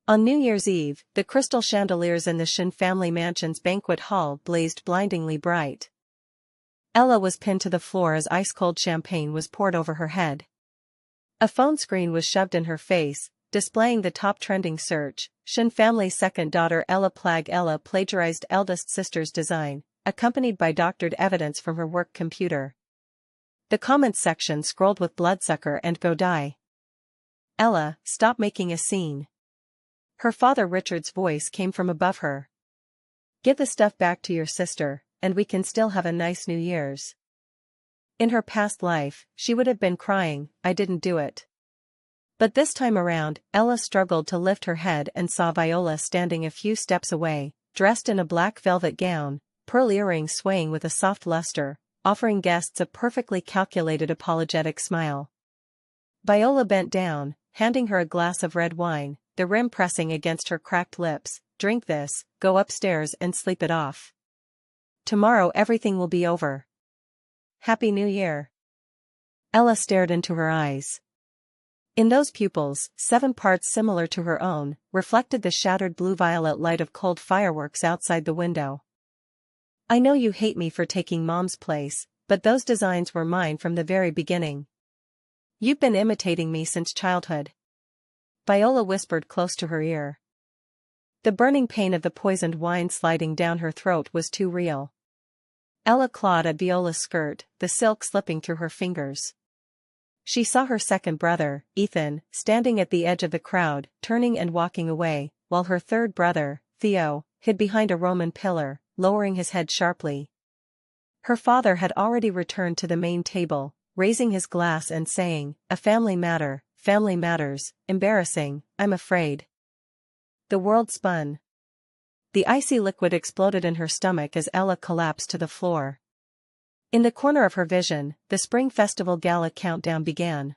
On New Year's Eve, the crystal chandeliers in the Shin family mansion's banquet hall blazed blindingly bright. Ella was pinned to the floor as ice-cold champagne was poured over her head. A phone screen was shoved in her face, displaying the top trending search: Shin family's second daughter Ella plagiarized eldest sister's design, accompanied by doctored evidence from her work computer. The comments section scrolled with bloodsucker and go die. Ella, stop making a scene. Her father Richard's voice came from above her. Give the stuff back to your sister, and we can still have a nice New Year's. In her past life, she would have been crying, I didn't do it. But this time around, Ella struggled to lift her head and saw Viola standing a few steps away, dressed in a black velvet gown, pearl earrings swaying with a soft luster, offering guests a perfectly calculated apologetic smile. Viola bent down, handing her a glass of red wine, the rim pressing against her cracked lips. Drink this, go upstairs and sleep it off. Tomorrow everything will be over. Happy New Year. Ella stared into her eyes. In those pupils, 7 parts similar to her own, reflected the shattered blue-violet light of cold fireworks outside the window. I know you hate me for taking Mom's place, but those designs were mine from the very beginning. You've been imitating me since childhood. Viola whispered close to her ear. The burning pain of the poisoned wine sliding down her throat was too real. Ella clawed at Viola's skirt, the silk slipping through her fingers. She saw her second brother, Ethan, standing at the edge of the crowd, turning and walking away, while her third brother, Theo, hid behind a Roman pillar, lowering his head sharply. Her father had already returned to the main table, raising his glass and saying, "A family matters, embarrassing, I'm afraid." The world spun. The icy liquid exploded in her stomach as Ella collapsed to the floor. In the corner of her vision, the Spring Festival Gala countdown began.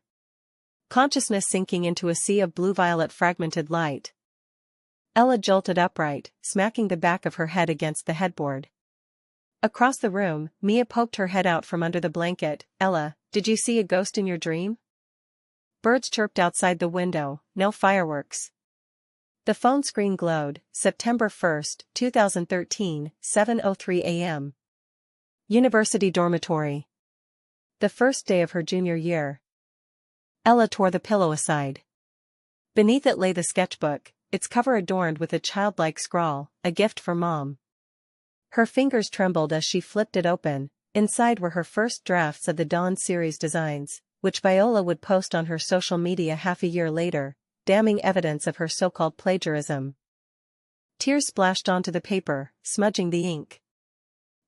Consciousness sinking into a sea of blue-violet fragmented light. Ella jolted upright, smacking the back of her head against the headboard. Across the room, Mia poked her head out from under the blanket. Ella, did you see a ghost in your dream? Birds chirped outside the window, no fireworks. The phone screen glowed. September 1st, 2013, 7:03 a.m. University dormitory. The first day of her junior year. Ella tore the pillow aside. Beneath it lay the sketchbook, its cover adorned with a childlike scrawl, a gift for Mom. Her fingers trembled as she flipped it open. Inside were her first drafts of the Dawn series designs, which Viola would post on her social media half a year later, damning evidence of her so-called plagiarism. Tears splashed onto the paper, smudging the ink.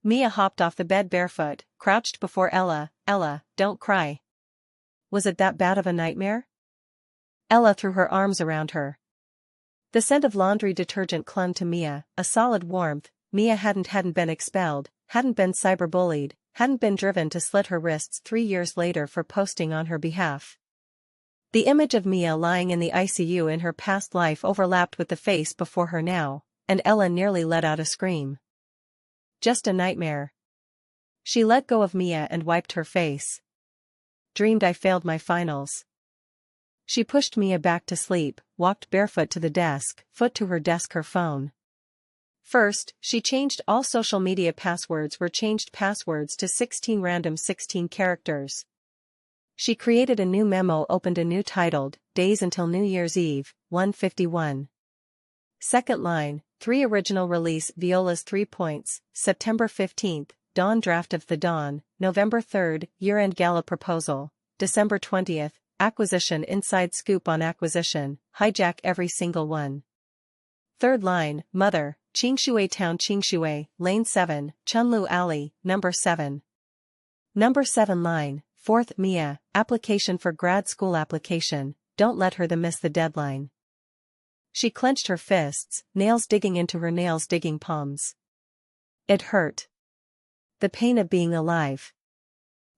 Mia hopped off the bed barefoot, crouched before Ella. Ella, don't cry. Was it that bad of a nightmare? Ella threw her arms around her. The scent of laundry detergent clung to Mia, a solid warmth. Mia hadn't been expelled, hadn't been cyberbullied, hadn't been driven to slit her wrists 3 years later for posting on her behalf. The image of Mia lying in the ICU in her past life overlapped with the face before her now, and Ella nearly let out a scream. Just a nightmare. She let go of Mia and wiped her face. Dreamed I failed my finals. She pushed Mia back to sleep, walked barefoot to the desk, foot to her desk, her phone. First, she changed all social media passwords to 16 random 16 characters. She created a new memo, opened a new titled, Days Until New Year's Eve, 1:51. Second line, 3 original release Viola's 3 points, September 15th, Dawn draft of the Dawn, November 3rd, year-end gala proposal, December 20th, acquisition inside scoop on acquisition, hijack every single one. Third line, Mother, Qingshui Town Qingshui, Lane 7, Chunlu Alley, Number 7. Number 7 line, 4th Mia, application for grad school application, don't let her miss the deadline. She clenched her fists, nails digging into her nails-digging palms. It hurt. The pain of being alive.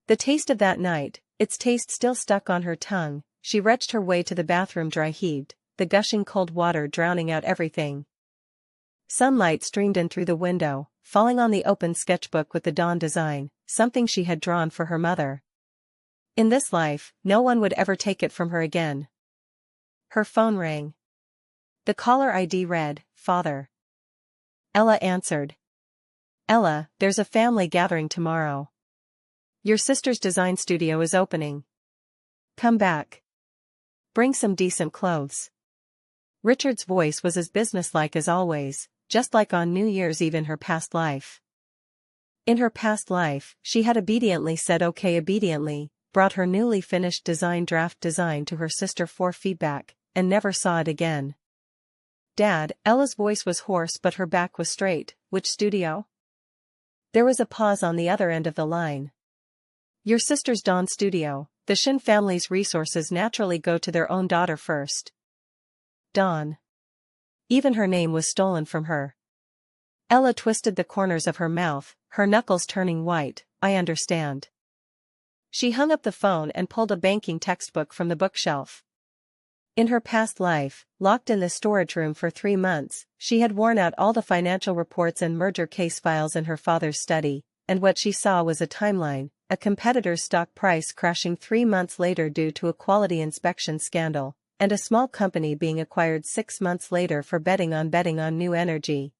The taste of that night, its taste still stuck on her tongue. She wrenched her way to the bathroom, dry-heaved, the gushing cold water drowning out everything. Sunlight streamed in through the window, falling on the open sketchbook with the Dawn design, something she had drawn for her mother. In this life, no one would ever take it from her again. Her phone rang. The caller ID read, "Father." Ella answered. "Ella, there's a family gathering tomorrow. Your sister's design studio is opening. Come back. Bring some decent clothes." Richard's voice was as businesslike as always, just like on New Year's Eve in her past life. In her past life, she had obediently said okay obediently, brought her newly finished draft design to her sister for feedback, and never saw it again. "Dad," Ella's voice was hoarse but her back was straight, "which studio?" There was a pause on the other end of the line. "Your sister's Dawn studio. The Shin family's resources naturally go to their own daughter first." Dawn. Even her name was stolen from her. Ella twisted the corners of her mouth, her knuckles turning white. "I understand." She hung up the phone and pulled a banking textbook from the bookshelf. In her past life, locked in the storage room for 3 months, she had worn out all the financial reports and merger case files in her father's study, and what she saw was a timeline, a competitor's stock price crashing 3 months later due to a quality inspection scandal, and a small company being acquired 6 months later for betting on new energy.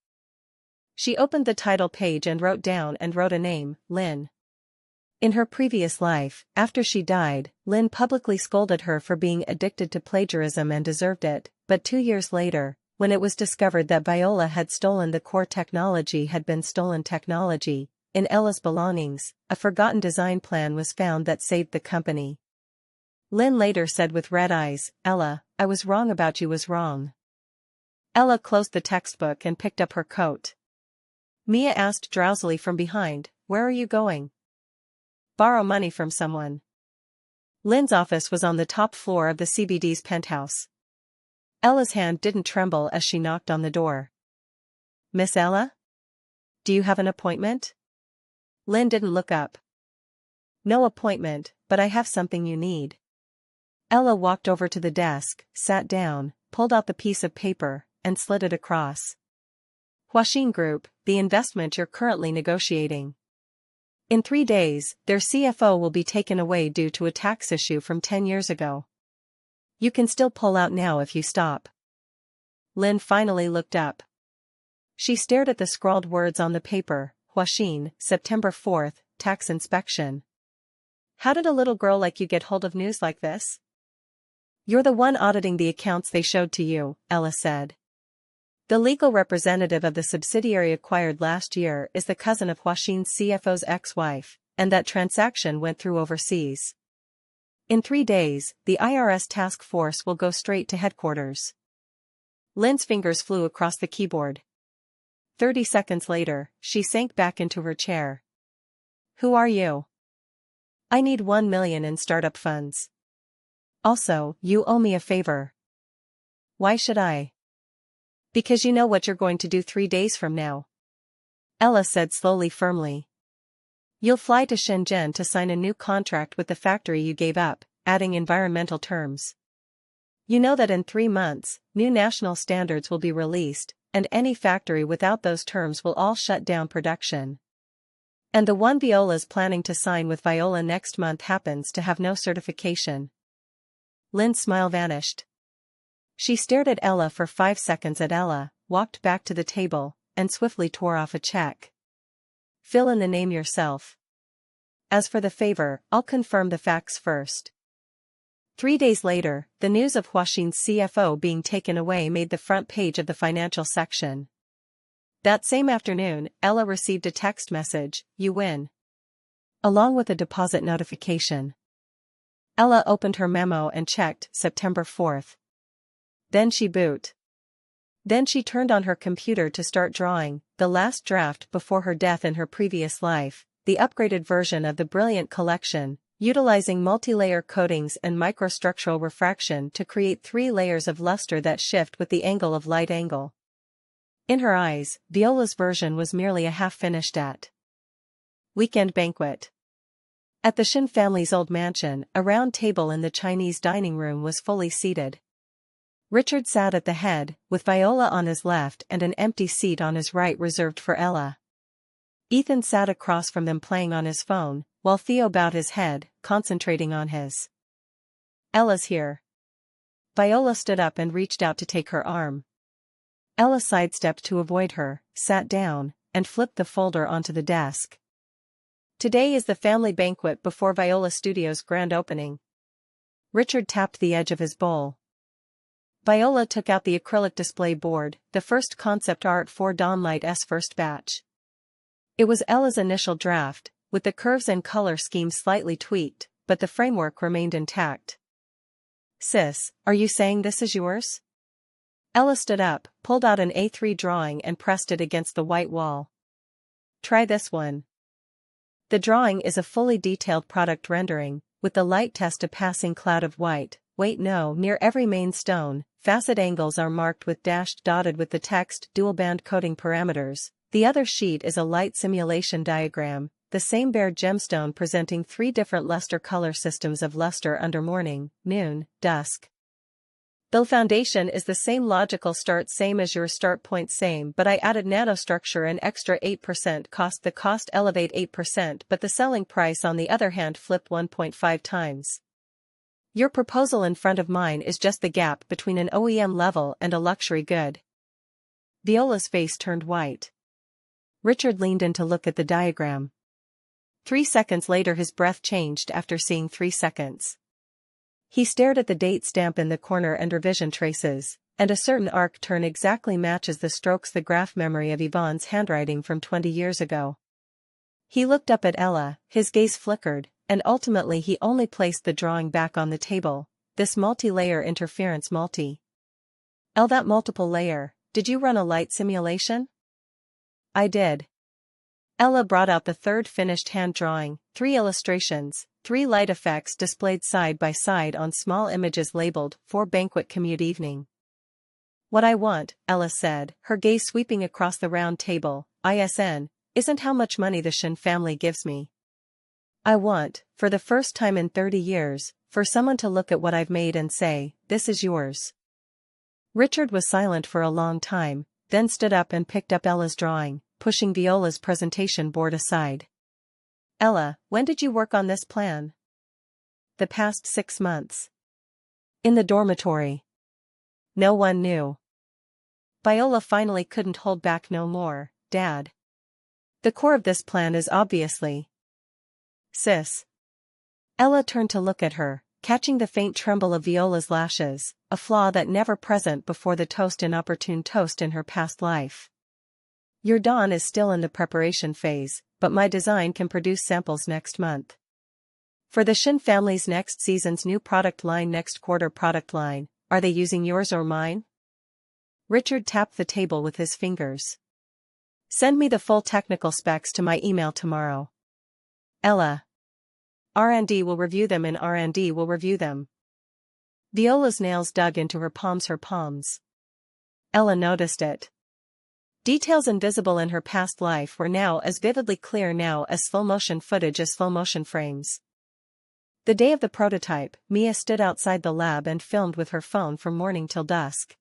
She opened the title page and wrote a name, Lynn. In her previous life, after she died, Lynn publicly scolded her for being addicted to plagiarism and deserved it, but 2 years later, when it was discovered that Viola had stolen the core technology had been stolen technology, in Ella's belongings, a forgotten design plan was found that saved the company. Lynn later said with red eyes, "Ella, I was wrong about you was wrong." Ella closed the textbook and picked up her coat. Mia asked drowsily from behind, "Where are you going?" "Borrow money from someone." Lynn's office was on the top floor of the CBD's penthouse. Ella's hand didn't tremble as she knocked on the door. "Miss Ella? Do you have an appointment?" Lynn didn't look up. "No appointment, but I have something you need." Ella walked over to the desk, sat down, pulled out the piece of paper, and slid it across. "Huaxin Group, the investment you're currently negotiating. In 3 days, their CFO will be taken away due to a tax issue from 10 years ago. You can still pull out now if you stop." Lynn finally looked up. She stared at the scrawled words on the paper, Huaxin, September 4th, tax inspection. "How did a little girl like you get hold of news like this?" "You're the one auditing the accounts they showed to you," Ella said. "The legal representative of the subsidiary acquired last year is the cousin of Huaxin's CFO's ex-wife, and that transaction went through overseas. In 3 days, the IRS task force will go straight to headquarters." Lynn's fingers flew across the keyboard. 30 seconds later, she sank back into her chair. "Who are you?" "I need 1 million in startup funds. Also, you owe me a favor." "Why should I?" "Because you know what you're going to do 3 days from now." Ella said slowly firmly. "You'll fly to Shenzhen to sign a new contract with the factory you gave up, adding environmental terms. You know that in 3 months, new national standards will be released, and any factory without those terms will all shut down production. And the one Viola's planning to sign with Viola next month happens to have no certification." Lynn's smile vanished. She stared at Ella for 5 seconds walked back to the table, and swiftly tore off a check. "Fill in the name yourself. As for the favor, I'll confirm the facts first." 3 days later, the news of Huaxin's CFO being taken away made the front page of the financial section. That same afternoon, Ella received a text message, "You win," along with a deposit notification. Ella opened her memo and checked, September 4th. Then she boot. Then she turned on her computer to start drawing, the last draft before her death in her previous life, the upgraded version of the Brilliant collection, utilizing multi-layer coatings and microstructural refraction to create 3 layers of luster that shift with the angle of light angle. In her eyes, Viola's version was merely a half-finished weekend banquet. At the Shin family's old mansion, a round table in the Chinese dining room was fully seated. Richard sat at the head, with Viola on his left and an empty seat on his right reserved for Ella. Ethan sat across from them playing on his phone, while Theo bowed his head, concentrating on his. "Ella's here." Viola stood up and reached out to take her arm. Ella sidestepped to avoid her, sat down, and flipped the folder onto the desk. Today is the family banquet before Viola Studios' grand opening. Richard tapped the edge of his bowl. Viola took out the acrylic display board, the first concept art for Dawnlight's first batch. It was Ella's initial draft, with the curves and color scheme slightly tweaked, but the framework remained intact. Sis, are you saying this is yours? Ella stood up, pulled out an A3 drawing and pressed it against the white wall. Try this one. The drawing is a fully detailed product rendering, with the light test a passing cloud of white. Wait, no, near every main stone, facet angles are marked with dashed dotted with the text dual band coding parameters. The other sheet is a light simulation diagram, the same bare gemstone presenting 3 different luster color systems of luster under morning, noon, dusk. The foundation is the same logical start, same as your start point, same, but I added nanostructure and extra 8% cost. The cost elevate 8%, but the selling price on the other hand flip 1.5 times. Your proposal in front of mine is just the gap between an OEM level and a luxury good. Viola's face turned white. Richard leaned in to look at the diagram. 3 seconds later his breath changed after seeing 3 seconds. He stared at the date stamp in the corner and revision traces, and a certain arc turn exactly matches the strokes, the graph memory of Yvonne's handwriting from 20 years ago. He looked up at Ella, his gaze flickered, and ultimately he only placed the drawing back on the table. This multi-layer interference that multiple layer, did you run a light simulation? I did. Ella brought out the third finished hand drawing, 3 illustrations, 3 light effects displayed side by side on small images labeled, for banquet commute evening. What I want, Ella said, her gaze sweeping across the round table, isn't how much money the Shin family gives me. I want, for the first time in 30 years, for someone to look at what I've made and say, this is yours. Richard was silent for a long time, then stood up and picked up Ella's drawing, pushing Viola's presentation board aside. Ella, when did you work on this plan? The past 6 months. In the dormitory. No one knew. Viola finally couldn't hold back no more. Dad. The core of this plan is obviously. Sis. Ella turned to look at her, catching the faint tremble of Viola's lashes, a flaw that never present before the inopportune toast in her past life. Your Dawn is still in the preparation phase, but my design can produce samples next month. For the Shin family's next season's new product line, next quarter product line, are they using yours or mine? Richard tapped the table with his fingers. Send me the full technical specs to my email tomorrow. Ella. R&D will review them and R&D will review them. Viola's nails dug into her palms. Ella noticed it. Details invisible in her past life were now as vividly clear now as slow-motion footage as slow-motion frames. The day of the prototype, Mia stood outside the lab and filmed with her phone from morning till dusk.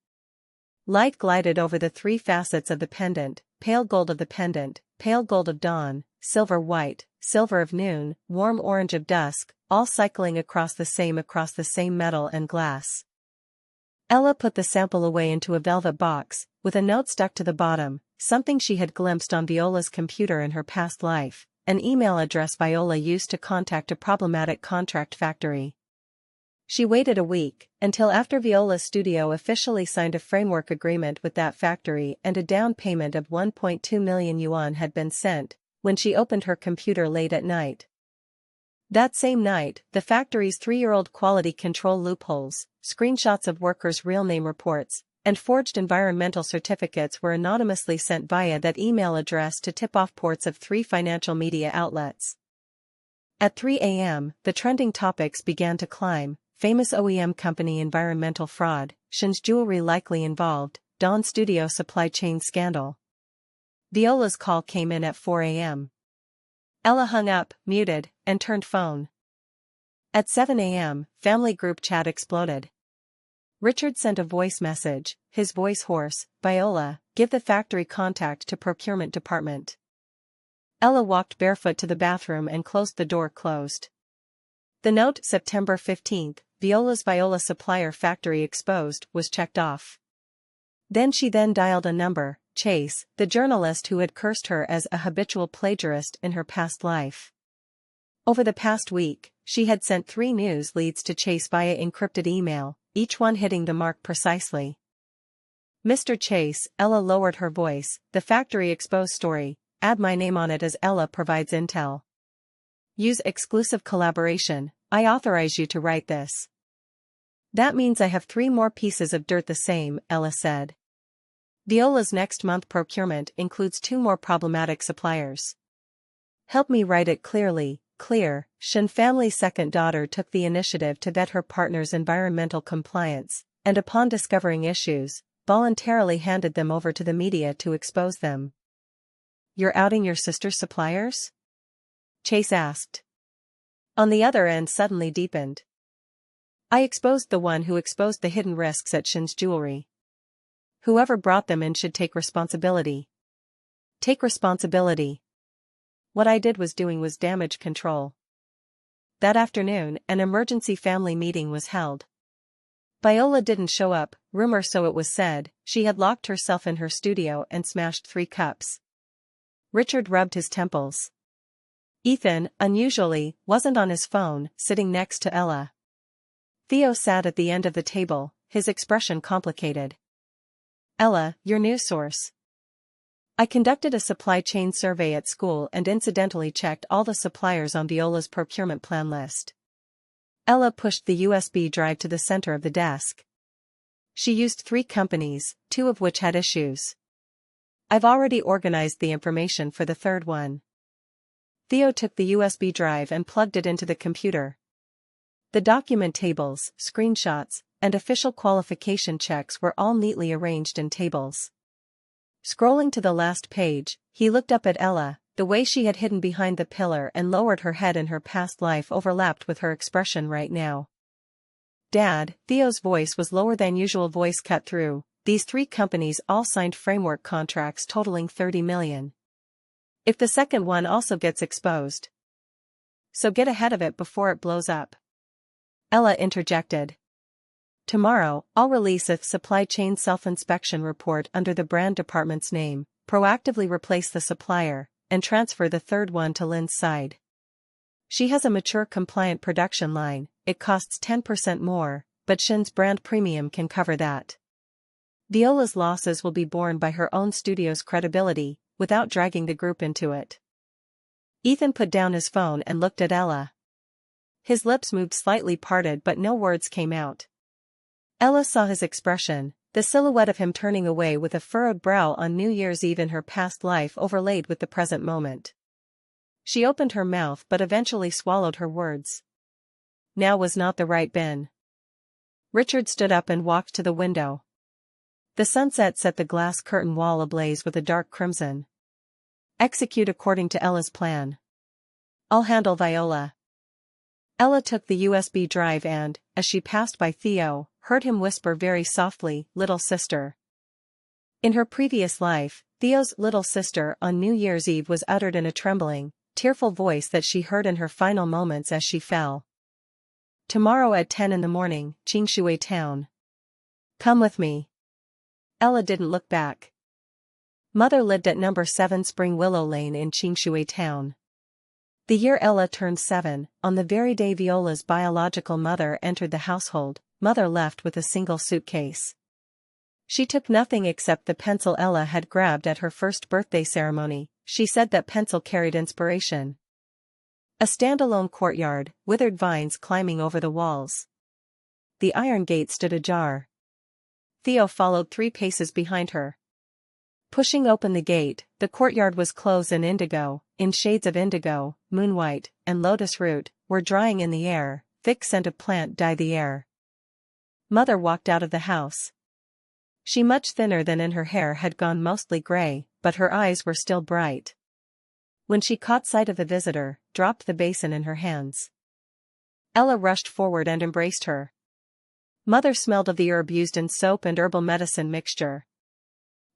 Light glided over the 3 facets of the pendant, pale gold of the pendant, pale gold of dawn, silver white, silver of noon, warm orange of dusk, all cycling across the same metal and glass. Ella put the sample away into a velvet box, with a note stuck to the bottom, something she had glimpsed on Viola's computer in her past life, an email address Viola used to contact a problematic contract factory. She waited a week, until after Viola Studio officially signed a framework agreement with that factory and a down payment of 1.2 million yuan had been sent, when she opened her computer late at night. That same night, the factory's 3-year-old quality control loopholes, screenshots of workers' real name reports, and forged environmental certificates were anonymously sent via that email address to tip-off ports of 3 financial media outlets. At 3 a.m., the trending topics began to climb: famous OEM company environmental fraud, Shin's jewelry likely involved, Dawn Studio supply chain scandal. Viola's call came in at 4 a.m. Ella hung up, muted, and turned phone. At 7 a.m., family group chat exploded. Richard sent a voice message, his voice hoarse. Viola, give the factory contact to procurement department. Ella walked barefoot to the bathroom and closed the door. The note, September 15th, Viola supplier factory exposed, was checked off. Then she dialed a number, Chase, the journalist who had cursed her as a habitual plagiarist in her past life. Over the past week, she had sent 3 news leads to Chase via encrypted email, each one hitting the mark precisely. Mr. Chase, Ella lowered her voice, the factory expose story, add my name on it as Ella provides intel. Use exclusive collaboration, I authorize you to write this. That means I have 3 more pieces of dirt the same, Ella said. Viola's next month procurement includes 2 more problematic suppliers. Help me write it clearly, clear. Shin family's second daughter took the initiative to vet her partner's environmental compliance, and upon discovering issues, voluntarily handed them over to the media to expose them. You're outing your sister's suppliers? Chase asked. On the other end suddenly deepened. I exposed the one who exposed the hidden risks at Shin's jewelry. Whoever brought them in should take responsibility. Take responsibility. What I did was damage control. That afternoon, an emergency family meeting was held. Viola didn't show up, rumor so it was said. She had locked herself in her studio and smashed 3 cups. Richard rubbed his temples. Ethan, unusually, wasn't on his phone, sitting next to Ella. Theo sat at the end of the table, his expression complicated. Ella, your news source. I conducted a supply chain survey at school and incidentally checked all the suppliers on Viola's procurement plan list. Ella pushed the USB drive to the center of the desk. She used 3 companies, 2 of which had issues. I've already organized the information for the 3rd one. Theo took the USB drive and plugged it into the computer. The document tables, screenshots, and official qualification checks were all neatly arranged in tables. Scrolling to the last page, he looked up at Ella. The way she had hidden behind the pillar and lowered her head in her past life overlapped with her expression right now. Dad, Theo's voice was lower than usual. Voice cut through. These 3 companies all signed framework contracts totaling $30 million. If the second one also gets exposed. So get ahead of it before it blows up. Ella interjected. Tomorrow, I'll release a supply chain self-inspection report under the brand department's name, proactively replace the supplier, and transfer the 3rd one to Lynn's side. She has a mature compliant production line. It costs 10% more, but Shin's brand premium can cover that. Viola's losses will be borne by her own studio's credibility, without dragging the group into it. Ethan put down his phone and looked at Ella. His lips moved slightly parted but no words came out. Ella saw his expression, the silhouette of him turning away with a furrowed brow on New Year's Eve in her past life overlaid with the present moment. She opened her mouth but eventually swallowed her words. Now was not the right bin. Richard stood up and walked to the window. The sunset set the glass curtain wall ablaze with a dark crimson. Execute according to Ella's plan. I'll handle Viola. Ella took the USB drive and, as she passed by Theo, heard him whisper very softly, little sister. In her previous life, Theo's little sister on New Year's Eve was uttered in a trembling, tearful voice that she heard in her final moments as she fell. Tomorrow at 10 in the morning, Qingshui Town. Come with me. Ella didn't look back. Mother lived at number 7 Spring Willow Lane in Qingshui Town. The year Ella turned 7, on the very day Viola's biological mother entered the household, Mother left with a single suitcase. She took nothing except the pencil Ella had grabbed at her first birthday ceremony. She said that pencil carried inspiration. A standalone courtyard, withered vines climbing over the walls. The iron gate stood ajar. Theo followed 3 paces behind her. Pushing open the gate, the courtyard was clothed in shades of indigo, moonwhite, and lotus root, were drying in the air. Thick scent of plant dyed the air. Mother walked out of the house. She, much thinner than in her hair, had gone mostly gray, but her eyes were still bright. When she caught sight of the visitor, dropped the basin in her hands. Ella rushed forward and embraced her. Mother smelled of the herb used in soap and herbal medicine mixture.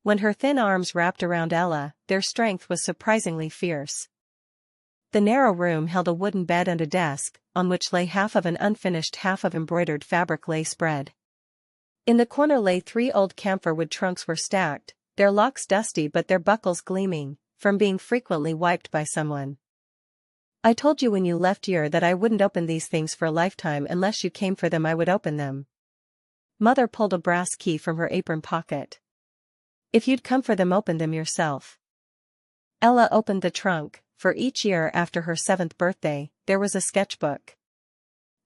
When her thin arms wrapped around Ella, their strength was surprisingly fierce. The narrow room held a wooden bed and a desk, on which lay half of an unfinished half of embroidered fabric lay spread. In the corner lay 3 old camphor wood trunks were stacked, their locks dusty but their buckles gleaming, from being frequently wiped by someone. I told you when you left here that I wouldn't open these things for a lifetime unless you came for them. I would open them. Mother pulled a brass key from her apron pocket. If you'd come for them, open them yourself. Ella opened the trunk. For each year after her 7th birthday, there was a sketchbook.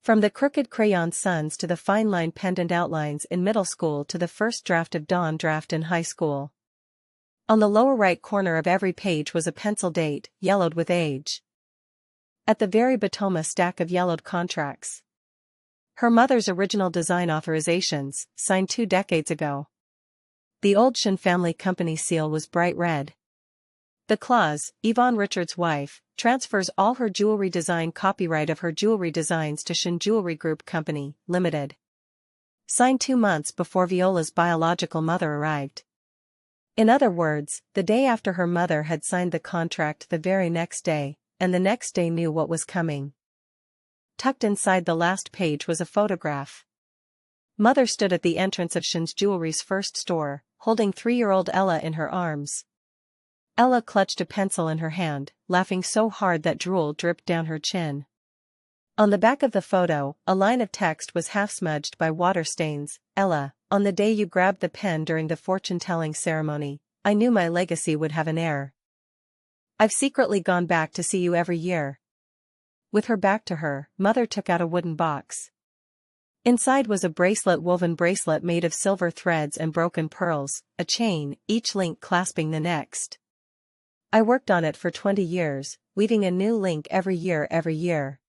From the crooked crayon suns to the fine-line pendant outlines in middle school to the first draft of Dawn draft in high school. On the lower right corner of every page was a pencil date, yellowed with age. At the very bottom a stack of yellowed contracts. Her mother's original design authorizations, signed 2 decades ago. The old Shin family company seal was bright red. The clause, Yvonne Richards' wife, transfers all her jewelry design copyright of her jewelry designs to Shin Jewelry Group Company, Limited. Signed 2 months before Viola's biological mother arrived. In other words, the day after her mother had signed the contract, the very next day, and the next day knew what was coming. Tucked inside the last page was a photograph. Mother stood at the entrance of Shin's Jewelry's first store, holding 3-year-old Ella in her arms. Ella clutched a pencil in her hand, laughing so hard that drool dripped down her chin. On the back of the photo, a line of text was half smudged by water stains. Ella, on the day you grabbed the pen during the fortune-telling ceremony, I knew my legacy would have an heir. I've secretly gone back to see you every year. With her back to her, Mother took out a wooden box. Inside was a woven bracelet made of silver threads and broken pearls, a chain, each link clasping the next. I worked on it for 20 years, weaving a new link every year.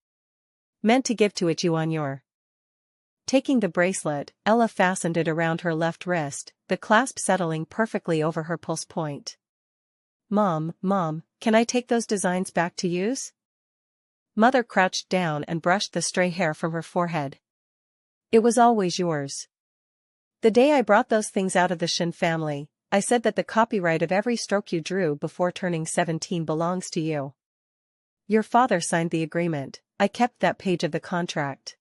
Meant to give to it you on your. Taking the bracelet, Ella fastened it around her left wrist, the clasp settling perfectly over her pulse point. Mom, can I take those designs back to use? Mother crouched down and brushed the stray hair from her forehead. It was always yours. The day I brought those things out of the Shin family, I said that the copyright of every stroke you drew before turning 17 belongs to you. Your father signed the agreement. I kept that page of the contract.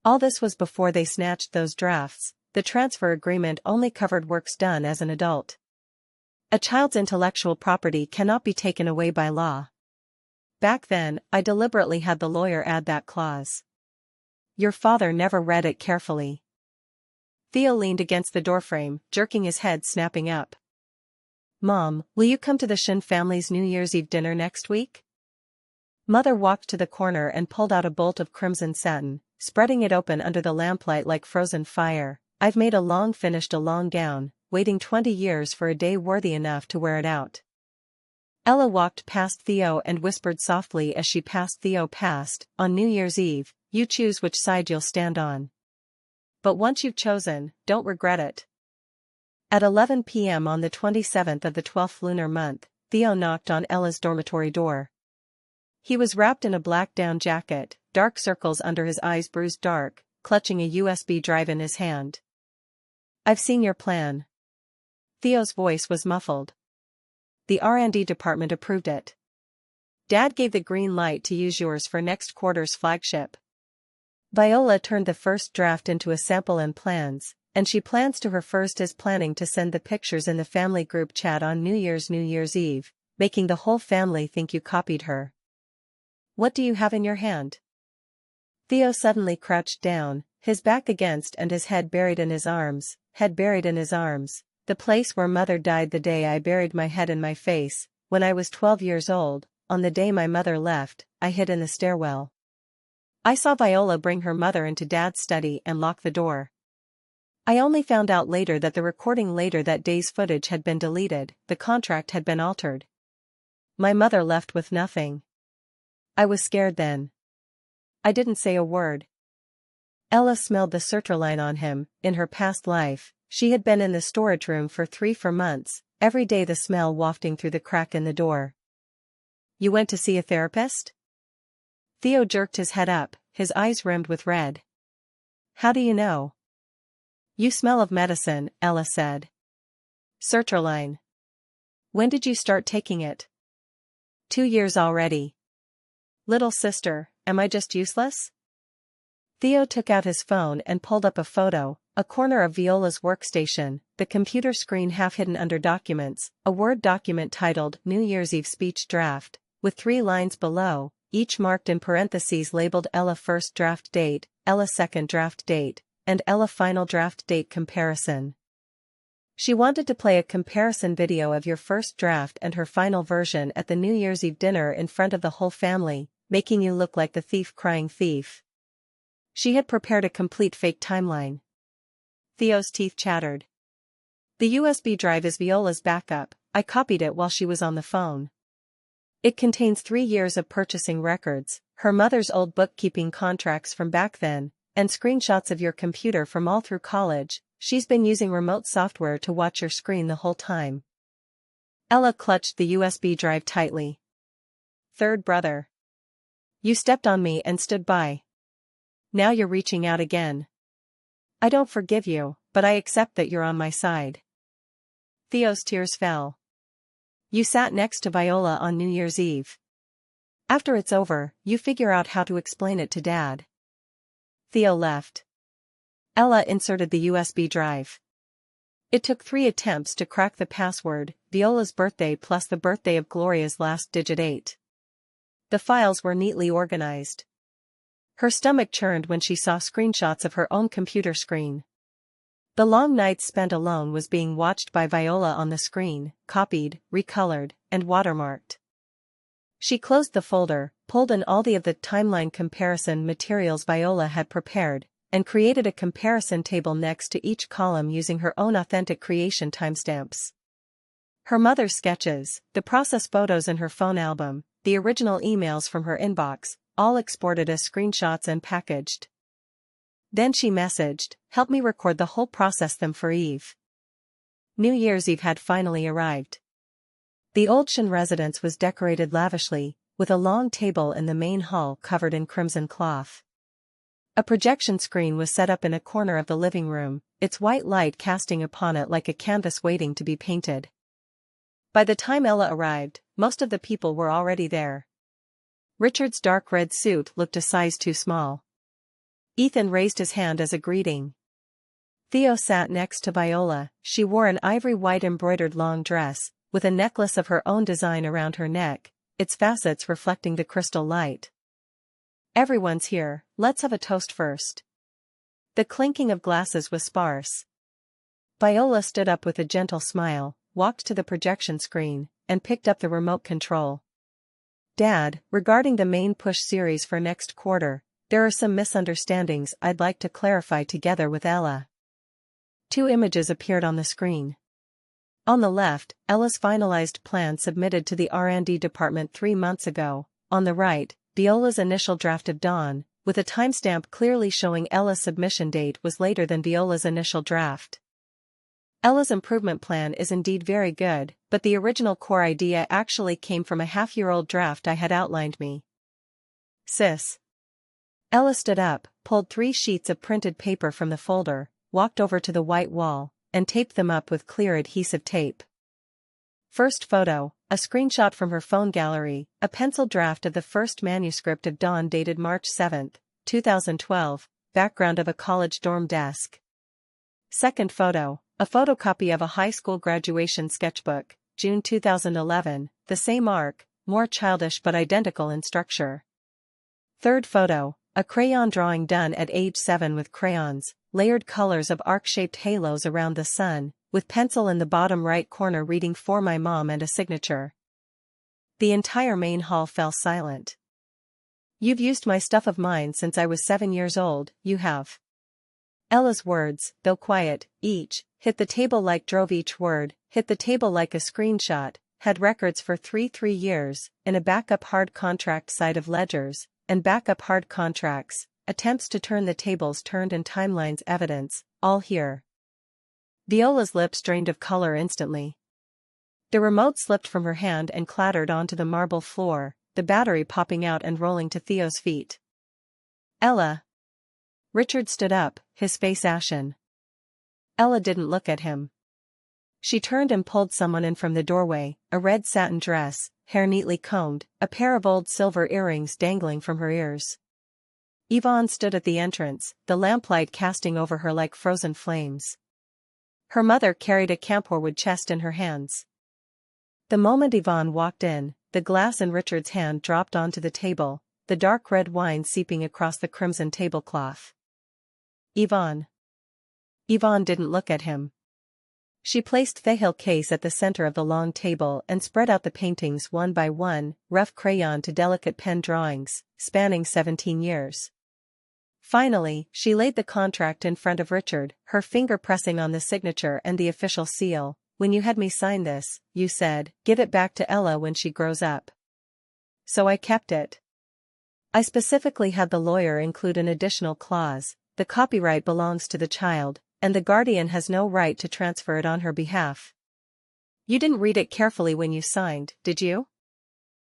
All this was before they snatched those drafts. The transfer agreement only covered works done as an adult. A child's intellectual property cannot be taken away by law. Back then, I deliberately had the lawyer add that clause. Your father never read it carefully. Theo leaned against the doorframe, jerking his head, snapping up. Mom, will you come to the Shin family's New Year's Eve dinner next week? Mother walked to the corner and pulled out a bolt of crimson satin, spreading it open under the lamplight like frozen fire. I've made finished a long gown, waiting 20 years for a day worthy enough to wear it out. Ella walked past Theo and whispered softly as she passed Theo past, on New Year's Eve, you choose which side you'll stand on. But once you've chosen, don't regret it. At 11 p.m. on the 27th of the 12th lunar month, Theo knocked on Ella's dormitory door. He was wrapped in a black down jacket, dark circles under his eyes bruised dark, clutching a USB drive in his hand. I've seen your plan. Theo's voice was muffled. The R&D department approved it. Dad gave the green light to use yours for next quarter's flagship. Viola turned the first draft into a sample and plans, and she plans to her first is planning to send the pictures in the family group chat on New Year's Eve, making the whole family think you copied her. What do you have in your hand? Theo suddenly crouched down, his back against and his head buried in his arms, The place where Mother died, the day I buried my head in my face, when I was 12 years old, on the day my mother left, I hid in the stairwell. I saw Viola bring her mother into Dad's study and lock the door. I only found out later that the recording later that day's footage had been deleted, the contract had been altered. My mother left with nothing. I was scared then. I didn't say a word. Ella smelled the sertraline on him. In her past life, she had been in the storage room for 3 months, every day the smell wafting through the crack in the door. You went to see a therapist? Theo jerked his head up, his eyes rimmed with red. How do you know? You smell of medicine, Ella said. Sertraline. When did you start taking it? 2 years already. Little sister, am I just useless? Theo took out his phone and pulled up a photo a corner of Viola's workstation, the computer screen half hidden under documents, a Word document titled New Year's Eve Speech Draft, with 3 lines below, each marked in parentheses labeled Ella First Draft Date, Ella Second Draft Date, and Ella Final Draft Date Comparison. She wanted to play a comparison video of your first draft and her final version at the New Year's Eve dinner in front of the whole family, making you look like the thief crying thief. She had prepared a complete fake timeline. Theo's teeth chattered. The USB drive is Viola's backup. I copied it while she was on the phone. It contains 3 years of purchasing records, her mother's old bookkeeping contracts from back then, and screenshots of your computer from all through college. She's been using remote software to watch your screen the whole time. Ella clutched the USB drive tightly. Third brother. You stepped on me and stood by. Now you're reaching out again. I don't forgive you, but I accept that you're on my side. Theo's tears fell. You sat next to Viola on New Year's Eve. After it's over, you figure out how to explain it to Dad. Theo left. Ella inserted the USB drive. It took 3 attempts to crack the password, Viola's birthday plus the birthday of Gloria's last digit 8. The files were neatly organized. Her stomach churned when she saw screenshots of her own computer screen. The long nights spent alone was being watched by Viola on the screen, copied, recolored, and watermarked. She closed the folder, pulled in all of the timeline comparison materials Viola had prepared, and created a comparison table next to each column using her own authentic creation timestamps. Her mother's sketches, the process photos in her phone album, the original emails from her inbox, all exported as screenshots and packaged. Then she messaged, "Help me record the whole process them for Eve." New Year's Eve had finally arrived. The old Shin residence was decorated lavishly, with a long table in the main hall covered in crimson cloth. A projection screen was set up in a corner of the living room, its white light casting upon it like a canvas waiting to be painted. By the time Ella arrived, most of the people were already there. Richard's dark red suit looked a size too small. Ethan raised his hand as a greeting. Theo sat next to Viola. She wore an ivory white embroidered long dress, with a necklace of her own design around her neck, its facets reflecting the crystal light. Everyone's here, let's have a toast first. The clinking of glasses was sparse. Viola stood up with a gentle smile, walked to the projection screen, and picked up the remote control. Dad, regarding the main push series for next quarter, there are some misunderstandings I'd like to clarify together with Ella. 2 images appeared on the screen. On the left, Ella's finalized plan submitted to the R&D department 3 months ago. On the right, Viola's initial draft of Dawn, with a timestamp clearly showing Ella's submission date was later than Viola's initial draft. Ella's improvement plan is indeed very good, but the original core idea actually came from a half-year-old draft I had outlined me. Sis. Ella stood up, pulled 3 sheets of printed paper from the folder, walked over to the white wall, and taped them up with clear adhesive tape. First photo, a screenshot from her phone gallery, a pencil draft of the first manuscript of Dawn dated March 7, 2012, background of a college dorm desk. Second photo, a photocopy of a high school graduation sketchbook, June 2011, the same arc, more childish but identical in structure. Third photo, a crayon drawing done at age 7 with crayons, layered colors of arc-shaped halos around the sun, with pencil in the bottom right corner reading "For my mom" and a signature. The entire main hall fell silent. You've used my stuff of mine since I was 7 years old, you have. Ella's words, though quiet, each, hit the table like drove each word, hit the table like a screenshot, had records for 3 years, in a backup hard contract side of ledgers, and backup hard contracts, attempts to turn the tables turned and timelines evidence, all here. Viola's lips drained of color instantly. The remote slipped from her hand and clattered onto the marble floor, the battery popping out and rolling to Theo's feet. Ella. Richard stood up, his face ashen. Ella didn't look at him. She turned and pulled someone in from the doorway, a red satin dress, hair neatly combed, a pair of old silver earrings dangling from her ears. Yvonne stood at the entrance, the lamplight casting over her like frozen flames. Her mother carried a camphorwood chest in her hands. The moment Yvonne walked in, the glass in Richard's hand dropped onto the table, the dark red wine seeping across the crimson tablecloth. Yvonne. Yvonne didn't look at him. She placed the Hale case at the center of the long table and spread out the paintings one by one, rough crayon to delicate pen drawings, spanning 17 years. Finally, she laid the contract in front of Richard, her finger pressing on the signature and the official seal. "When you had me sign this, you said, give it back to Ella when she grows up. So I kept it. I specifically had the lawyer include an additional clause: the copyright belongs to the child, and the guardian has no right to transfer it on her behalf." You didn't read it carefully when you signed, did you?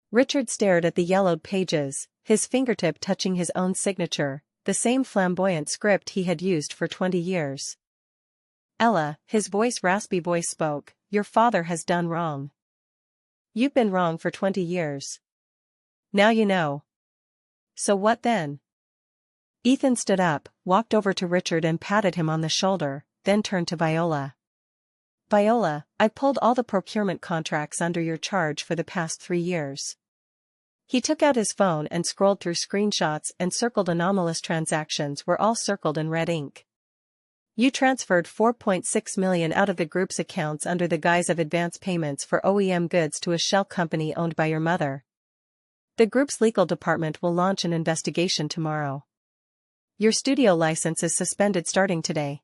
Richard stared at the yellowed pages, his fingertip touching his own signature, the same flamboyant script he had used for 20 years. "Ella," his raspy voice spoke, "your father has done wrong. You've been wrong for 20 years. Now you know. So what then?" Ethan stood up, walked over to Richard and patted him on the shoulder, then turned to Viola. "Viola, I pulled all the procurement contracts under your charge for the past 3 years." He took out his phone and scrolled through screenshots, and circled anomalous transactions were all circled in red ink. "You transferred $4.6 million out of the group's accounts under the guise of advance payments for OEM goods to a shell company owned by your mother. The group's legal department will launch an investigation tomorrow. Your studio license is suspended starting today."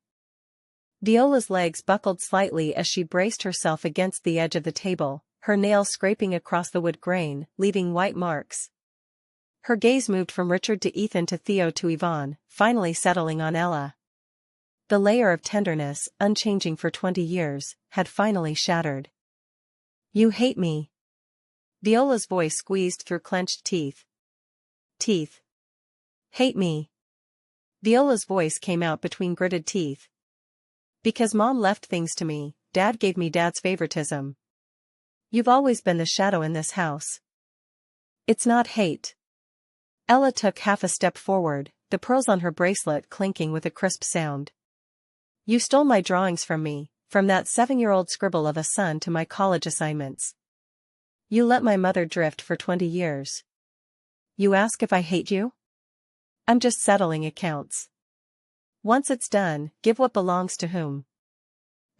Viola's legs buckled slightly as she braced herself against the edge of the table, her nails scraping across the wood grain, leaving white marks. Her gaze moved from Richard to Ethan to Theo to Yvonne, finally settling on Ella. The layer of tenderness, unchanging for 20 years, had finally shattered. "You hate me." Viola's voice squeezed through clenched teeth. "Teeth. Hate me." Viola's voice came out between gritted teeth. "Because Mom left things to me, Dad gave me Dad's favoritism. You've always been the shadow in this house. It's not hate." Ella took half a step forward, the pearls on her bracelet clinking with a crisp sound. "You stole my drawings from me, from that 7-year-old scribble of a son to my college assignments. You let my mother drift for 20 years. You ask if I hate you? I'm just settling accounts. Once it's done, give what belongs to whom.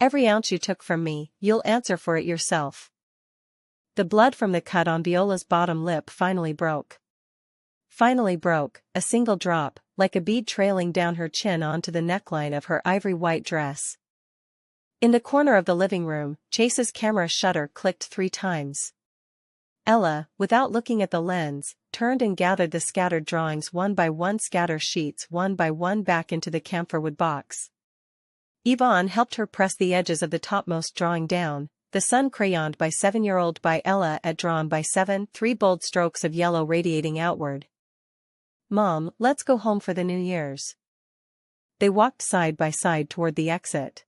Every ounce you took from me, you'll answer for it yourself." The blood from the cut on Viola's bottom lip finally broke. Finally broke, a single drop, like a bead trailing down her chin onto the neckline of her ivory white dress. In the corner of the living room, Chase's camera shutter clicked 3 times. Ella, without looking at the lens, turned and gathered the scattered drawings one by one, scatter sheets one by one back into the camphorwood box. Yvonne helped her press the edges of the topmost drawing down, the sun crayoned by 7-year-old by Ella at drawn by 7, 3 bold strokes of yellow radiating outward. "Mom, let's go home for the New Year's." They walked side by side toward the exit.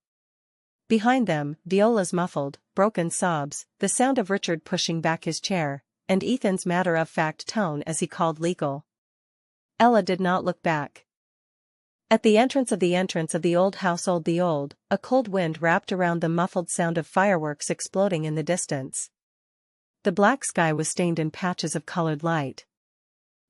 Behind them, Viola's muffled, broken sobs, the sound of Richard pushing back his chair, and Ethan's matter-of-fact tone as he called legal. Ella did not look back. At the entrance of the old house, a cold wind wrapped around the muffled sound of fireworks exploding in the distance. The black sky was stained in patches of colored light.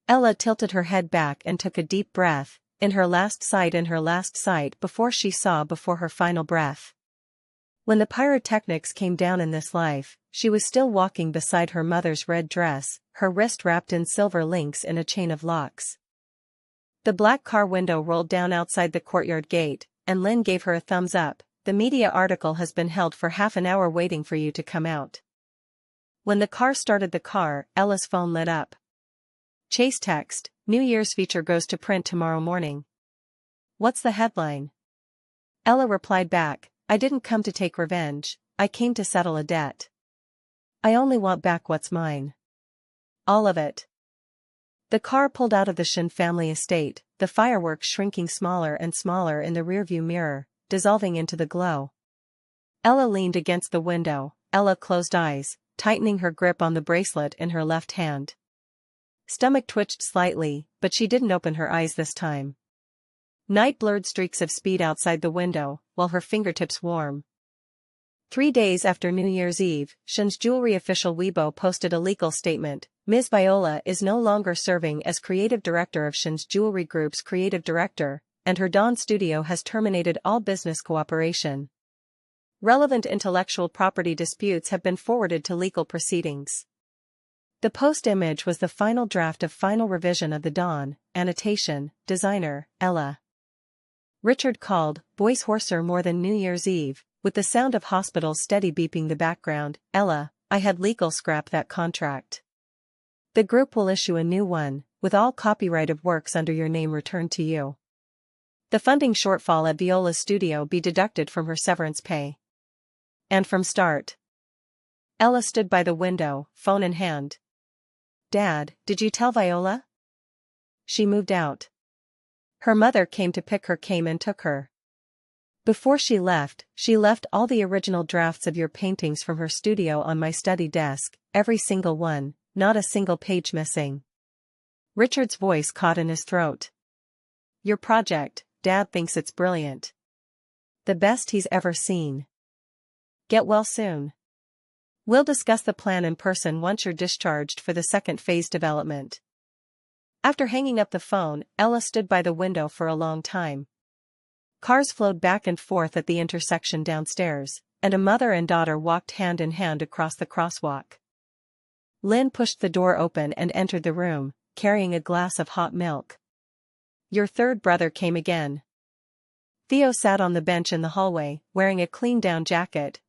Ella tilted her head back and took a deep breath, in her last sight before she saw before her final breath. When the pyrotechnics came down in this life, she was still walking beside her mother's red dress, her wrist wrapped in silver links in a chain of locks. The black car window rolled down outside the courtyard gate, and Lynn gave her a thumbs up. "The media article has been held for half an hour waiting for you to come out." When the car started, Ella's phone lit up. Chase text, "New Year's feature goes to print tomorrow morning. What's the headline?" Ella replied back, "I didn't come to take revenge, I came to settle a debt. I only want back what's mine. All of it." The car pulled out of the Shin family estate, the fireworks shrinking smaller and smaller in the rearview mirror, dissolving into the glow. Ella leaned against the window, Ella closed eyes, tightening her grip on the bracelet in her left hand. Stomach twitched slightly, but she didn't open her eyes this time. Night blurred streaks of speed outside the window, while her fingertips warm. 3 days after New Year's Eve, Shin's jewelry official Weibo posted a legal statement. Ms. Viola is no longer serving as creative director of Shin's Jewelry Group's creative director, and her Dawn studio has terminated all business cooperation. Relevant intellectual property disputes have been forwarded to legal proceedings. The post image was the final draft of final revision of the Dawn. Annotation, designer, Ella. Richard called, voice hoarser more than New Year's Eve, with the sound of hospitals steady beeping the background. Ella, I had legal scrap that contract. The group will issue a new one, with all copyright of works under your name returned to you. The funding shortfall at Viola's studio be deducted from her severance pay. And from start. Ella stood by the window, phone in hand. Dad, did you tell Viola? She moved out. Her mother came to pick her came and took her. Before she left all the original drafts of your paintings from her studio on my study desk, every single one, not a single page missing. Richard's voice caught in his throat. Your project, Dad thinks it's brilliant. The best he's ever seen. Get well soon. We'll discuss the plan in person once you're discharged for the second phase development. After hanging up the phone, Ella stood by the window for a long time. Cars flowed back and forth at the intersection downstairs, and a mother and daughter walked hand in hand across the crosswalk. Lynn pushed the door open and entered the room, carrying a glass of hot milk. Your third brother came again. Theo sat on the bench in the hallway, wearing a clean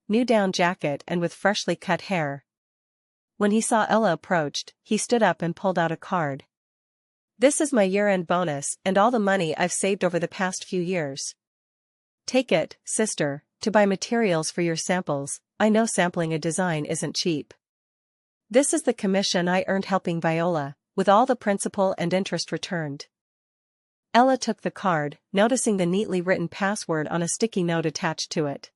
new down jacket and with freshly cut hair. When he saw Ella approached, he stood up and pulled out a card. This is my year-end bonus and all the money I've saved over the past few years. Take it, sister, to buy materials for your samples. I know sampling a design isn't cheap. This is the commission I earned helping Viola, with all the principal and interest returned. Ella took the card, noticing the neatly written password on a sticky note attached to it.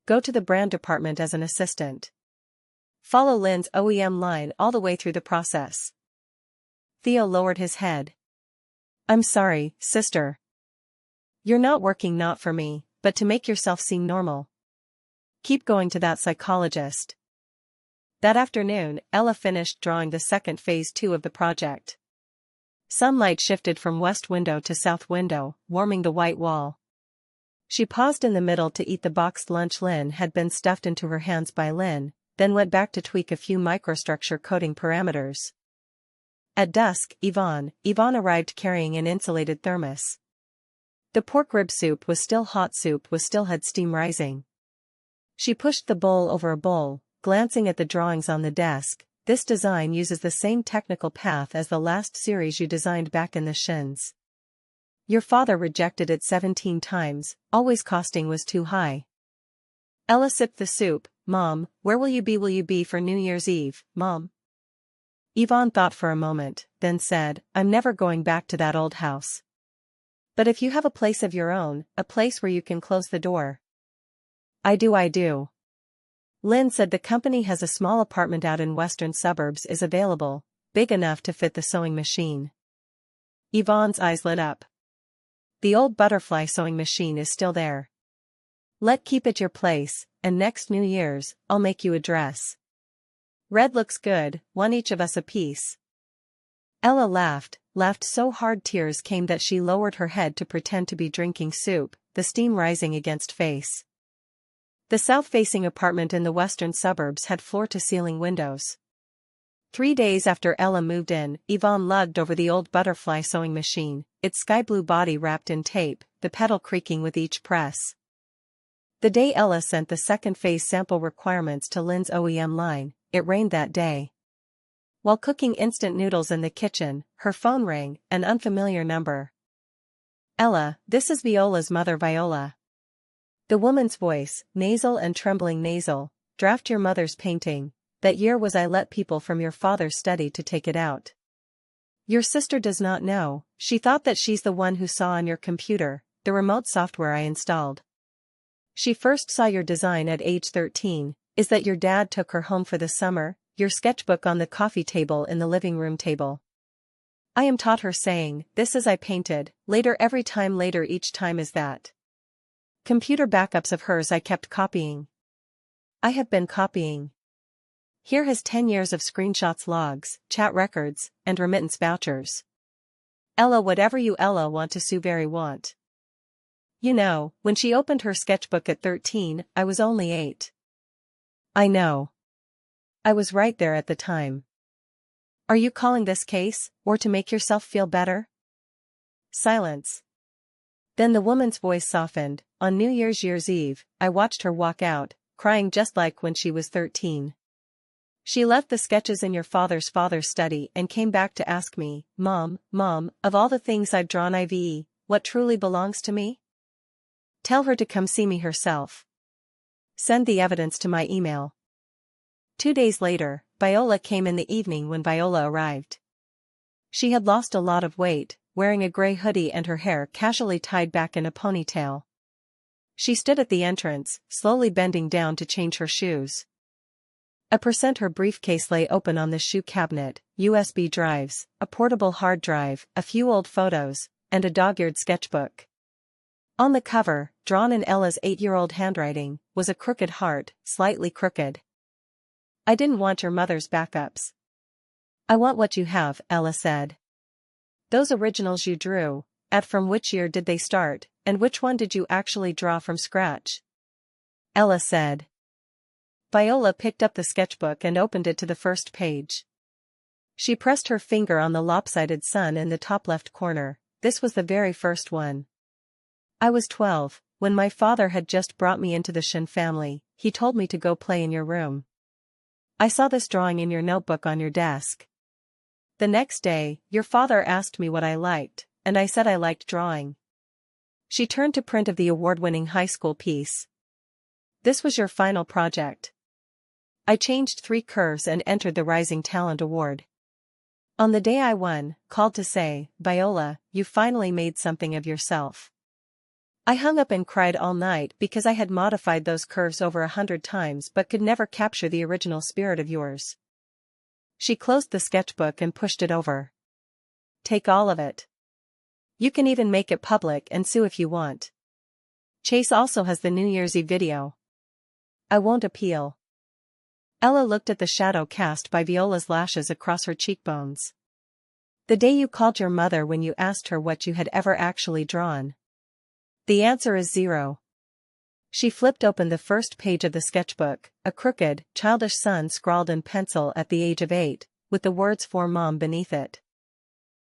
Go to the brand department as an assistant. Follow Lynn's OEM line all the way through the process. Theo lowered his head. I'm sorry, sister. You're not working not for me, but to make yourself seem normal. Keep going to that psychologist. That afternoon, Ella finished drawing the second phase 2 of the project. Sunlight shifted from west window to south window, warming the white wall. She paused in the middle to eat the boxed lunch Lynn had been stuffed into her hands by Lynn, then went back to tweak a few microstructure coding parameters. At dusk, Yvonne arrived carrying an insulated thermos. The pork rib soup was still hot, soup still had steam rising. She pushed the bowl over a bowl, glancing at the drawings on the desk. This design uses the same technical path as the last series you designed back in the Shins. Your father rejected it 17 times, always costing was too high. Ella sipped the soup. Mom, where will you be for New Year's Eve, Mom? Yvonne thought for a moment, then said, I'm never going back to that old house. But if you have a place of your own, a place where you can close the door. I do. Lynn said the company has a small apartment out in western suburbs is available, big enough to fit the sewing machine. Yvonne's eyes lit up. The old butterfly sewing machine is still there. Keep it your place, and next New Year's, I'll make you a dress. Red looks good, one each of us a piece. Ella laughed so hard tears came that she lowered her head to pretend to be drinking soup, the steam rising against face. The south-facing apartment in the western suburbs had floor-to-ceiling windows. 3 days after Ella moved in, Yvonne lugged over the old butterfly sewing machine, its sky-blue body wrapped in tape, the pedal creaking with each press. The day Ella sent the second phase sample requirements to Lynn's OEM line, it rained that day. While cooking instant noodles in the kitchen, her phone rang, an unfamiliar number. Ella, this is Viola's mother Viola. The woman's voice, nasal and trembling nasal, draft your mother's painting. That year was I let people from your father's study to take it out. Your sister does not know, she thought that she's the one who saw on your computer, the remote software I installed. She first saw your design at age 13, is that your dad took her home for the summer, your sketchbook on the coffee table in the living room table. I am taught her saying, this is I painted, later every time later each time is that. Computer backups of hers I kept copying. I have been copying. Here has 10 years of screenshots, logs, chat records, and remittance vouchers. Ella, whatever you Ella want to sue very want. You know, when she opened her sketchbook at 13, I was only 8. I know. I was right there at the time. Are you calling this case, or to make yourself feel better? Silence. Then the woman's voice softened. On New Year's Eve, I watched her walk out, crying just like when she was 13. She left the sketches in your father's study and came back to ask me, Mom, of all the things I've drawn what truly belongs to me? Tell her to come see me herself. Send the evidence to my email. 2 days later, Viola came in the evening when Viola arrived. She had lost a lot of weight, wearing a gray hoodie and her hair casually tied back in a ponytail. She stood at the entrance, slowly bending down to change her shoes. Her briefcase lay open on the shoe cabinet, USB drives, a portable hard drive, a few old photos, and a dog-eared sketchbook. On the cover, drawn in Ella's 8-year-old handwriting, was a crooked heart, slightly crooked. I didn't want your mother's backups. I want what you have, Ella said. Those originals you drew, from which year did they start, and which one did you actually draw from scratch? Ella said. Viola picked up the sketchbook and opened it to the first page. She pressed her finger on the lopsided sun in the top left corner. This was the very first one. I was 12, when my father had just brought me into the Shin family. He told me to go play in your room. I saw this drawing in your notebook on your desk. The next day, your father asked me what I liked, and I said I liked drawing. She turned to print of the award-winning high school piece. This was your final project. I changed 3 curves and entered the Rising Talent Award. On the day I won, called to say, Viola, you finally made something of yourself. I hung up and cried all night because I had modified those curves over 100 times but could never capture the original spirit of yours. She closed the sketchbook and pushed it over. Take all of it. You can even make it public and sue if you want. Chase also has the New Year's Eve video. I won't appeal. Ella looked at the shadow cast by Viola's lashes across her cheekbones. The day you called your mother when you asked her what you had ever actually drawn. The answer is 0. She flipped open the first page of the sketchbook, a crooked, childish sun scrawled in pencil at the age of 8, with the words for Mom beneath it.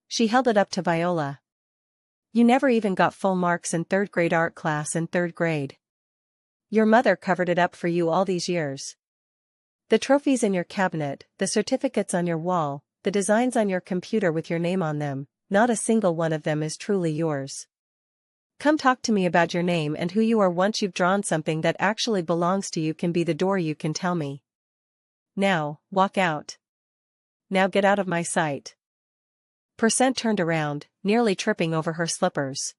She held it up to Viola. You never even got full marks in 3rd grade art class in 3rd grade. Your mother covered it up for you all these years. The trophies in your cabinet, the certificates on your wall, the designs on your computer with your name on them, not a single one of them is truly yours. Come talk to me about your name and who you are. Once you've drawn something that actually belongs to you can be the door you can tell me. Now, walk out. Now get out of my sight. Percent turned around, nearly tripping over her slippers.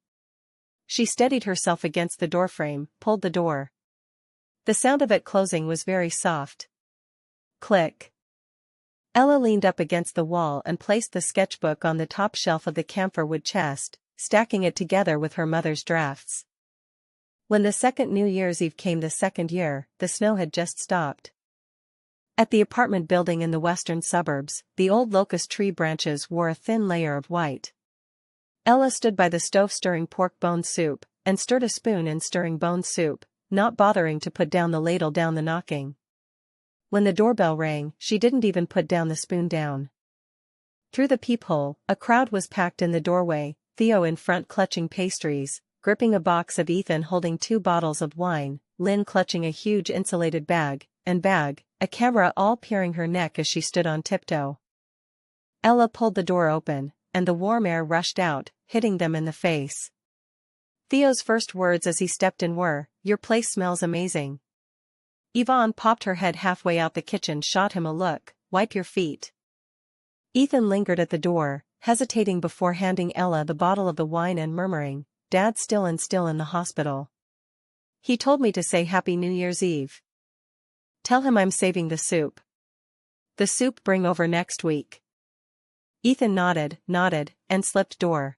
She steadied herself against the doorframe, pulled the door. The sound of it closing was very soft. Click. Ella leaned up against the wall and placed the sketchbook on the top shelf of the camphor wood chest, stacking it together with her mother's drafts. When the second New Year's Eve came the second year, the snow had just stopped. At the apartment building in the western suburbs, the old locust tree branches wore a thin layer of white. Ella stood by the stove stirring pork bone soup, and stirred a spoon in stirring bone soup, not bothering to put down the ladle down the knocking. When the doorbell rang, she didn't even put down the spoon down. Through the peephole, a crowd was packed in the doorway, Theo in front clutching pastries, gripping a box of Ethan holding 2 bottles of wine, Lynn clutching a huge insulated bag, a camera all peering her neck as she stood on tiptoe. Ella pulled the door open, and the warm air rushed out, hitting them in the face. Theo's first words as he stepped in were, "Your place smells amazing." Yvonne popped her head halfway out the kitchen, shot him a look, "Wipe your feet." Ethan lingered at the door, hesitating before handing Ella the bottle of the wine and murmuring, "Dad's still in the hospital. He told me to say Happy New Year's Eve. Tell him I'm saving the soup. The soup bring over next week." Ethan nodded, and slipped door.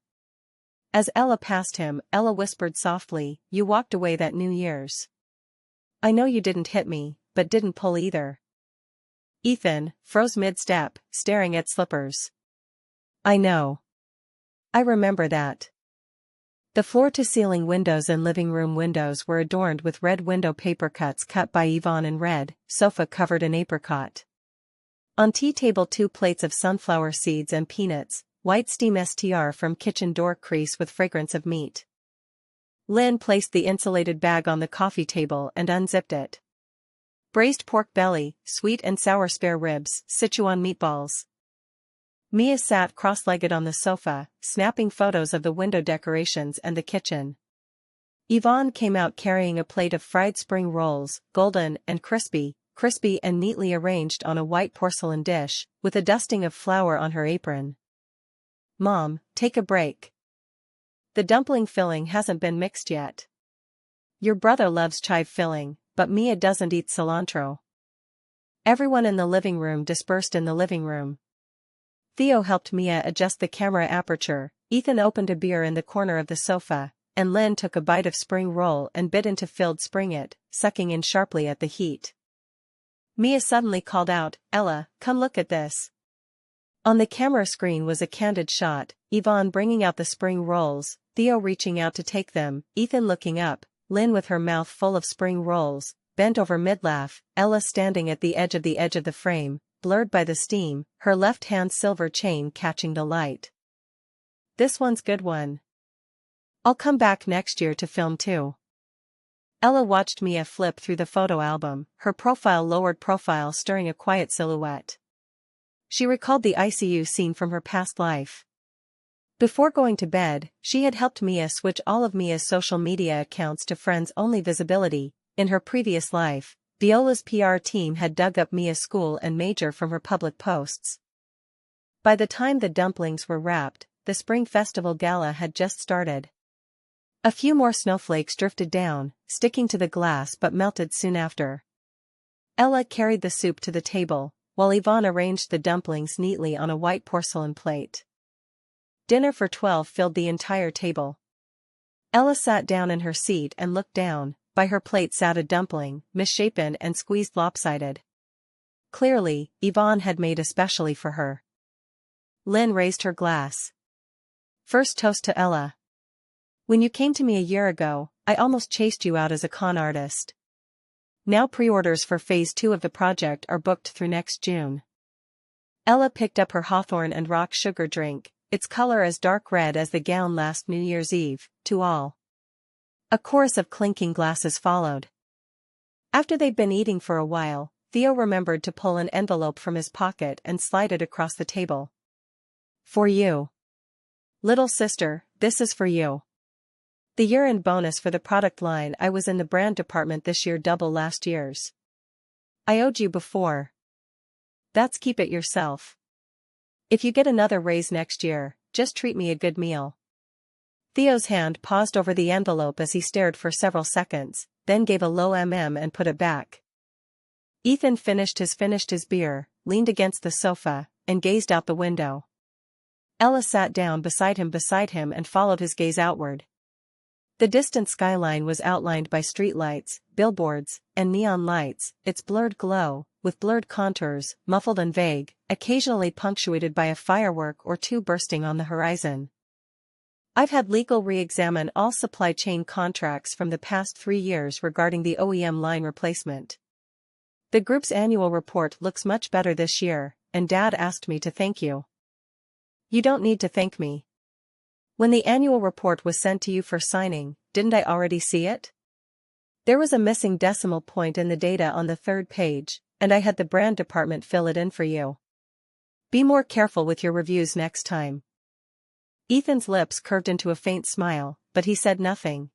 As Ella passed him, Ella whispered softly, "You walked away that New Year's. I know you didn't hit me, but didn't pull either." Ethan froze mid-step, staring at slippers. "I know. I remember that." The floor-to-ceiling windows and living room windows were adorned with red window paper cuts cut by Yvonne in red, sofa covered in apricot. On tea table 2 plates of sunflower seeds and peanuts, white steam STR from kitchen door crease with fragrance of meat. Lynn placed the insulated bag on the coffee table and unzipped it. Braised pork belly, sweet and sour spare ribs, Sichuan meatballs. Mia sat cross-legged on the sofa, snapping photos of the window decorations and the kitchen. Yvonne came out carrying a plate of fried spring rolls, golden and crispy and neatly arranged on a white porcelain dish, with a dusting of flour on her apron. "Mom, take a break. The dumpling filling hasn't been mixed yet. Your brother loves chive filling, but Mia doesn't eat cilantro." Everyone in the living room dispersed in the living room. Theo helped Mia adjust the camera aperture, Ethan opened a beer in the corner of the sofa, and Lynn took a bite of spring roll and bit into filled spring it, sucking in sharply at the heat. Mia suddenly called out, "Ella, come look at this." On the camera screen was a candid shot, Yvonne bringing out the spring rolls, Theo reaching out to take them, Ethan looking up, Lynn with her mouth full of spring rolls, bent over mid-laugh, Ella standing at the edge of the frame, blurred by the steam, her left hand silver chain catching the light. "This one's good one. I'll come back next year to film too." Ella watched Mia flip through the photo album, her lowered profile stirring a quiet silhouette. She recalled the ICU scene from her past life. Before going to bed, she had helped Mia switch all of Mia's social media accounts to friends-only visibility. In her previous life, Viola's PR team had dug up Mia's school and major from her public posts. By the time the dumplings were wrapped, the Spring Festival Gala had just started. A few more snowflakes drifted down, sticking to the glass but melted soon after. Ella carried the soup to the table, while Yvonne arranged the dumplings neatly on a white porcelain plate. Dinner for 12 filled the entire table. Ella sat down in her seat and looked down, by her plate sat a dumpling, misshapen and squeezed lopsided. Clearly, Yvonne had made especially for her. Lynn raised her glass. "First toast to Ella. When you came to me a year ago, I almost chased you out as a con artist. Now pre-orders for phase 2 of the project are booked through next June." Ella picked up her Hawthorne and Rock sugar drink, its color as dark red as the gown last New Year's Eve, to all. A chorus of clinking glasses followed. After they'd been eating for a while, Theo remembered to pull an envelope from his pocket and slide it across the table. "For you. Little sister, this is for you. The year-end bonus for the product line. I was in the brand department this year, double last year's. I owed you before. That's keep it yourself. If you get another raise next year, just treat me a good meal." Theo's hand paused over the envelope as he stared for several seconds, then gave a low and put it back. Ethan finished his beer, leaned against the sofa, and gazed out the window. Ella sat down beside him and followed his gaze outward. The distant skyline was outlined by streetlights, billboards, and neon lights, its blurred glow, with blurred contours, muffled and vague, occasionally punctuated by a firework or two bursting on the horizon. "I've had legal re-examine all supply chain contracts from the past 3 years regarding the OEM line replacement. The group's annual report looks much better this year, and Dad asked me to thank you." "You don't need to thank me. When the annual report was sent to you for signing, didn't I already see it? There was a missing decimal point in the data on the 3rd page, and I had the brand department fill it in for you. Be more careful with your reviews next time." Ethan's lips curved into a faint smile, but he said nothing.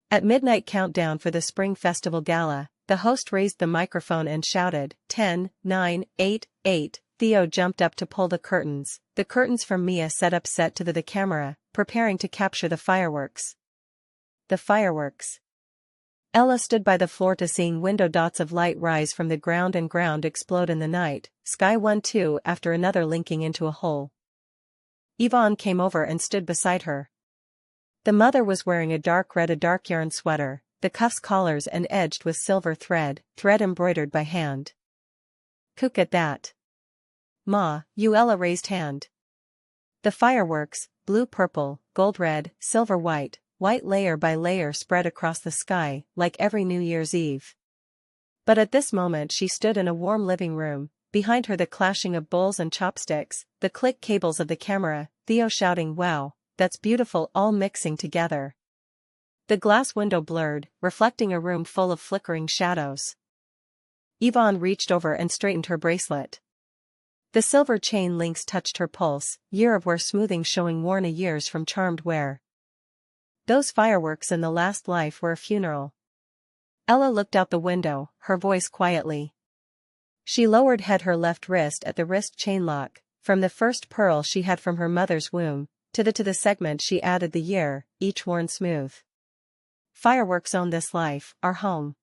At midnight countdown for the Spring Festival Gala, the host raised the microphone and shouted, 10, 9, 8, 8. Theo jumped up to pull the curtains from Mia set to the camera, preparing to capture the fireworks. The fireworks. Ella stood by the floor to seeing window dots of light rise from the ground and ground explode in the night, sky one two after another linking into a whole. Yvonne came over and stood beside her. The mother was wearing a dark yarn sweater, the cuffs collars and edged with silver thread embroidered by hand. "Cook at that. Ma, you." Ella raised hand. The fireworks, blue-purple, gold-red, silver-white, white layer by layer spread across the sky like every New Year's Eve. But at this moment she stood in a warm living room, behind her the clashing of bowls and chopsticks, the click cables of the camera, Theo shouting "Wow, that's beautiful" all mixing together. The glass window blurred, reflecting a room full of flickering shadows. Yvonne reached over and straightened her bracelet. The silver chain links touched her pulse, year of wear smoothing showing worn a years from charmed wear. Those fireworks in the last life were a funeral. Ella looked out the window, her voice quietly. She lowered head, her left wrist at the wrist chain lock, from the first pearl she had from her mother's womb, to the segment she added the year, each worn smooth. Fireworks own this life, our home.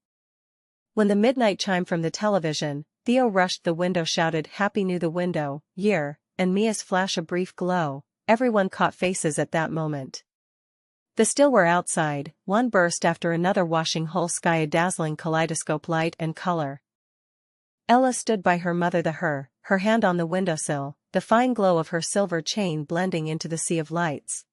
When the midnight chime from the television, Theo rushed the window, shouted "Happy New the window, year," and Mia's flash a brief glow. Everyone caught faces at that moment. The still were outside, one burst after another washing whole sky, a dazzling kaleidoscope light and color. Ella stood by her mother, her hand on the windowsill, the fine glow of her silver chain blending into the sea of lights.